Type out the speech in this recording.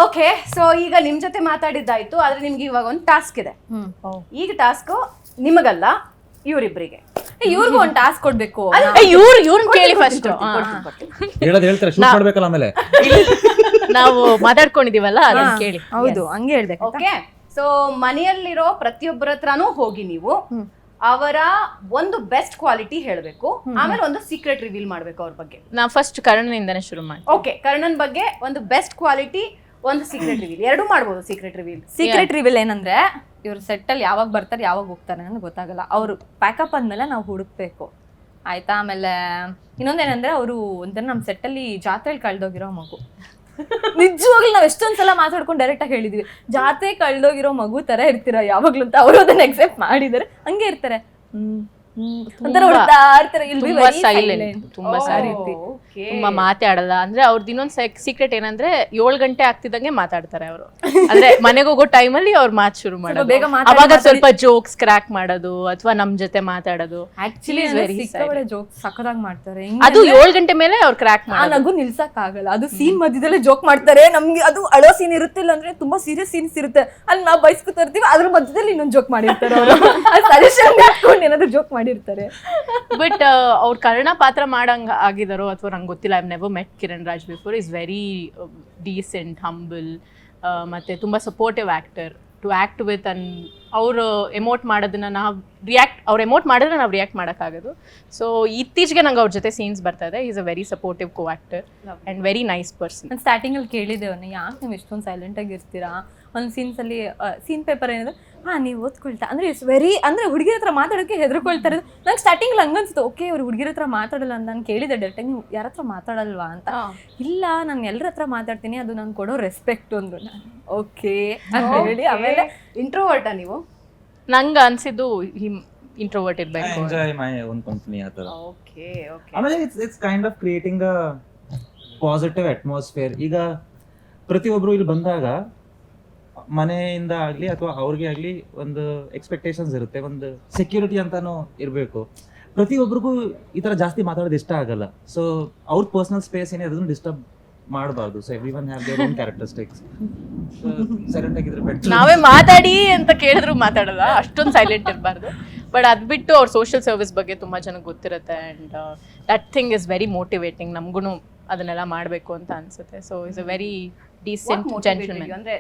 Okay, so ಈಗ ನಿಮ್ ಜೊತೆ ಮಾತಾಡಿದ್ದಾಯ್ತು, ಆದ್ರೆ ನಿಮ್ಗೆ ಇವಾಗ ಒಂದು ಟಾಸ್ಕ್ ಇದೆ. ಈಗ ಟಾಸ್ಕ್ ನಿಮಗಲ್ಲ, ಇವರಿಬ್ಬರಿಗೆ. ಇವ್ರಿಗೂ ಒಂದು ಟಾಸ್ಕ್ ಕೊಡ್ಬೇಕು. ಇವ್ರನ್ನ ಕೇಳಿ ಫಸ್ಟ್ ಹೇಳ್ತಾರೆ ಶೂಟ್ ಮಾಡ್ಬೇಕಲ್ಲ ಆಮೇಲೆ. ನಾವು ಮಾತಾಡ್ಕೊಂಡಿದೀವಲ್ಲ ಅದನ್ನ ಕೇಳಿ. ಹೌದು, ಹಂಗೆ ಹೇಳ್ಬೇಕು. ಓಕೆ, ಸೊ ಮನೆಯಲ್ಲಿರೋ ಪ್ರತಿಯೊಬ್ಬರ ಹತ್ರನೂ ಹೋಗಿ ನೀವು ಅವರ ಒಂದು ಬೆಸ್ಟ್ ಕ್ವಾಲಿಟಿ ಹೇಳ್ಬೇಕು, ಆಮೇಲೆ ಒಂದು ಸೀಕ್ರೆಟ್ ರಿವೀಲ್ ಮಾಡ್ಬೇಕು ಅವ್ರ ಬಗ್ಗೆ. ನಾ ಫಸ್ಟ್ ಕರ್ಣನಿಂದನೇ ಶುರು ಮಾಡಿ. ಓಕೆ, ಕರ್ಣನ್ ಬಗ್ಗೆ ಒಂದು ಬೆಸ್ಟ್ ಕ್ವಾಲಿಟಿ, ಒಂದು ಸೀಕ್ರೆಟ್ ರಿವೀಲ್, ಎರಡು ಮಾಡ್ಬೋದು. ಸೀಕ್ರೆಟ್ ರಿವೀಲ್ ಏನಂದ್ರೆ ಇವ್ರ ಸೆಟ್ ಅಲ್ಲಿ ಯಾವಾಗ ಬರ್ತಾರೆ ಯಾವಾಗ ಹೋಗ್ತಾರೆ ಅನ್ನೋದು ಗೊತ್ತಾಗಲ್ಲ. ಅವ್ರು ಪ್ಯಾಕಪ್ ಅಂದ್ಮೇಲೆ ನಾವು ಹುಡುಕ್ಬೇಕು, ಆಯ್ತಾ? ಆಮೇಲೆ ಇನ್ನೊಂದೇನಂದ್ರೆ ಅವರು ಒಂಥರ ನಮ್ಮ ಸೆಟ್ ಅಲ್ಲಿ ಜಾತ್ರೆಯಲ್ಲಿ ಕಳ್ದೋಗಿರೋ ಮಗು. ನಿಜವಾಗ್ಲೂ ನಾವ್ ಎಷ್ಟೊಂದ್ಸಲ ಮಾತಾಡ್ಕೊಂಡು ಡೈರೆಕ್ಟ್ ಆಗಿ ಹೇಳಿದ್ವಿ, ಜಾತ್ರೆ ಕಳ್ದೋಗಿರೋ ಮಗು ತರ ಇರ್ತೀರ ಯಾವಾಗ್ಲೂ ಅಂತ. ಅವರು ಅದನ್ನ ಎಕ್ಸೆಪ್ಟ್ ಮಾಡಿದಾರೆ, ಹಂಗೆ ಇರ್ತಾರೆ. ಒಂಥರ ಹುಡ್ತಾ ಇರ್ತಾರೆ. ತುಂಬಾ ಸೈಲೆಂಟ್, ತುಂಬಾ ತುಂಬಾ ಮಾತಾಡಲ್ಲ. ಅಂದ್ರೆ ಅವ್ರದ್ದು ಇನ್ನೊಂದ್ ಸೀಕ್ರೆಟ್ ಏನಂದ್ರೆ 7 ಗಂಟೆ ಆಗ್ತಿದಂಗೆ ಮಾತಾಡ್ತಾರೆ ಅವರು. ಅಂದ್ರೆ ಮನೆಗೆ ಹೋಗೋ ಟೈಮಲ್ಲಿ ಅವ್ರ ಮಾತು ಶುರು ಮಾಡೋದು, ಅವಾಗ ಸ್ವಲ್ಪ ಜೋಕ್ಸ್ ಕ್ರ್ಯಾಕ್ ಮಾಡೋದು ಅಥವಾ ನಮ್ ಜೊತೆ ಮಾತಾಡೋದು. ಆಕ್ಚುಲಿ ಜೋಕ್ಸ್ ಸಕ್ಕದಾಗಿ ಮಾಡ್ತಾರೆ. ಅದು 7 ಗಂಟೆ ಮೇಲೆ ಅವ್ರು ಕ್ರ್ಯಾಕ್ ಆ ನಗು ನಿಲ್ಸಕ್ ಆಗಲ್ಲ. ಅದು ಸೀನ್ ಮಧ್ಯದಲ್ಲೇ ಜೋಕ್ ಮಾಡ್ತಾರೆ. ನಮ್ಗೆ ಅದು ಅಳೋ ಸೀನ್ ಇರುತ್ತಿಲ್ಲ ಅಂದ್ರೆ ತುಂಬಾ ಸೀರಿಯಸ್ ಸೀನ್ಸ್ ಇರುತ್ತೆ, ಅಲ್ಲಿ ನಾವು ಬೈಸ್ಕೊತಾ ಇರ್ತೀವಿ, ಅದ್ರ ಮಧ್ಯದಲ್ಲಿ ಇನ್ನೊಂದು ಜೋಕ್ ಮಾಡಿರ್ತಾರೆ ಅವರು. ಸಜೆಷನ್ ಹಾಕೊಂಡು ಏನಾದ್ರು ಜೋಕ್ ಮಾಡಿರ್ತಾರೆ. ಬಟ್ ಅವ್ರ ಕರ್ಣ ಪಾತ್ರ ಮಾಡಂಗ ಆಗಿದಾರೋ ಅಥವಾ ನಂಗೆ ಗೊತ್ತಿಲ್ಲ. I never met Kiran Raj before. Is very decent, humble, ಮತ್ತೆ ತುಂಬಾ supportive actor to act with. And ಅವರು ಎಮೋಟ್ ಮಾಡೋದನ್ನ ಅವ್ರು ಎಮೋಟ್ ಮಾಡಿದ್ರೆ ನಾವು ರಿಯಾಕ್ಟ್ ಮಾಡೋಕ್ಕಾಗೋದು. ಸೊ ಇತ್ತೀಚೆಗೆ ನಂಗೆ ಅವ್ರ ಜೊತೆ ಸೀನ್ಸ್ ಬರ್ತಾ ಇದೆ. Is a very supportive co actor and very nice person. ನಾನು ಸ್ಟಾರ್ಟಿಂಗ್ ಅಲ್ಲಿ ಕೇಳಿದ್ದೆ ಅವ್ರನ್ನ, ಯಾಕೆ ನೀವು ಎಷ್ಟೊಂದು ಸೈಲೆಂಟ್ ಆಗಿ ಇರ್ತೀರಾ? ಒಂದು ಸೀನ್ಸ್ ಅಲ್ಲಿ ಸೀನ್ ಪೇಪರ್ ಏನಿದೆ, ನೀವು ಓದ್ಕೊಳ್ತಾ ಅಂದ್ರೆ ವೆರಿ ಅಂದ್ರೆ ಹುಡುಗಿರ ಹತ್ರ ಮಾತಾಡೋಕ್ಕೆ ಹೆದರ್ಕೊಳ್ತಾರೆ. ನಂಗೆ ಸ್ಟಾರ್ಟಿಂಗ್ ಹಂಗನ್ಸುತ್ತೆ, ಓಕೆ ಅವ್ರು ಹುಡುಗಿರ ಹತ್ರ ಮಾತಾಡಲ್ಲ ಅಂತ. ನಾನು ಕೇಳಿದೆ ಡೈರೆಕ್ಟಾಗಿ, ನೀವು ಯಾರ ಹತ್ರ ಮಾತಾಡಲ್ವಾ ಅಂತ. ಇಲ್ಲ, ನಾನು ಎಲ್ಲರ ಹತ್ರ ಮಾತಾಡ್ತೀನಿ, ಅದು ನಾನು ಕೊಡೋ ರೆಸ್ಪೆಕ್ಟ್ ಒಂದು. ಓಕೆ ಹೇಳಿ. ಆಮೇಲೆ ಇಂಟ್ರೋವರ್ಟಾ ನೀವು? ನಂಗೆ ಅನ್ಸಿದ್ದು ಇಂಟ್ರೋವರ್ಟ್ ಇರ್ಬೇಕು. ಎಂಜಾಯ್ ಮೈ ಓನ್ ಕಂಪನಿ ಆ ಥರ. Okay okay. ಆಮೇಲೆ it's kind of creating a positive atmosphere. ಈಗ ಪ್ರತಿಯೊಬ್ರು ಇಲ್ಲಿ ಬಂದಾಗ ಮನೆಯಿಂದ ಆಗ್ಲಿ ಅಥವಾ ಅವ್ರಿಗೆ ಆಗ್ಲಿ ಒಂದು ಎಕ್ಸ್ಪೆಕ್ಟೇಷನ್ಸ್ ಇರುತ್ತೆ, ಒಂದು ಸೆಕ್ಯೂರಿಟಿ ಅಂತಾನು ಇರಬೇಕು. ಪ್ರತಿಯೊಬ್ಬರಿಗೂ ಈ ತರ ಜಾಸ್ತಿ ಮಾತಾಡೋದು ಇಷ್ಟ ಆಗಲ್ಲ. ಸೊ ಅವ್ರ ಪರ್ಸನಲ್ ಸ್ಪೇಸ್ ಏನೇ ಅದನ್ನು ಡಿಸ್ಟರ್ಬ್ ಮಾಡಬಾರ್ದು. So every one have their own characteristics. Silent ಆಗಿದ್ರೆ ಬೆಟರ್. ನಾವೇ ಮಾತಾಡಿ ಅಂತ ಕೇಳಿದ್ರು ಮಾತಾಡಲ್ಲ, ಅಷ್ಟೊಂದು ಸೈಲೆಂಟ್ ಇರಬಾರ್ದು. ಬಟ್ ಅದ್ ಬಿಟ್ಟು ಅವ್ರ ಸೋಷಿಯಲ್ ಸರ್ವಿಸ್ ಬಗ್ಗೆ ತುಂಬಾ ಜನಕ್ಕೆ ಗೊತ್ತಿರುತ್ತೆ. And that thing is very motivating. ನಮ್ಗೂ ಅದನ್ನೆಲ್ಲ ಮಾಡಬೇಕು ಅಂತ ಅನ್ಸುತ್ತೆ. So is a very decent gentleman. ಅಂದ್ರೆ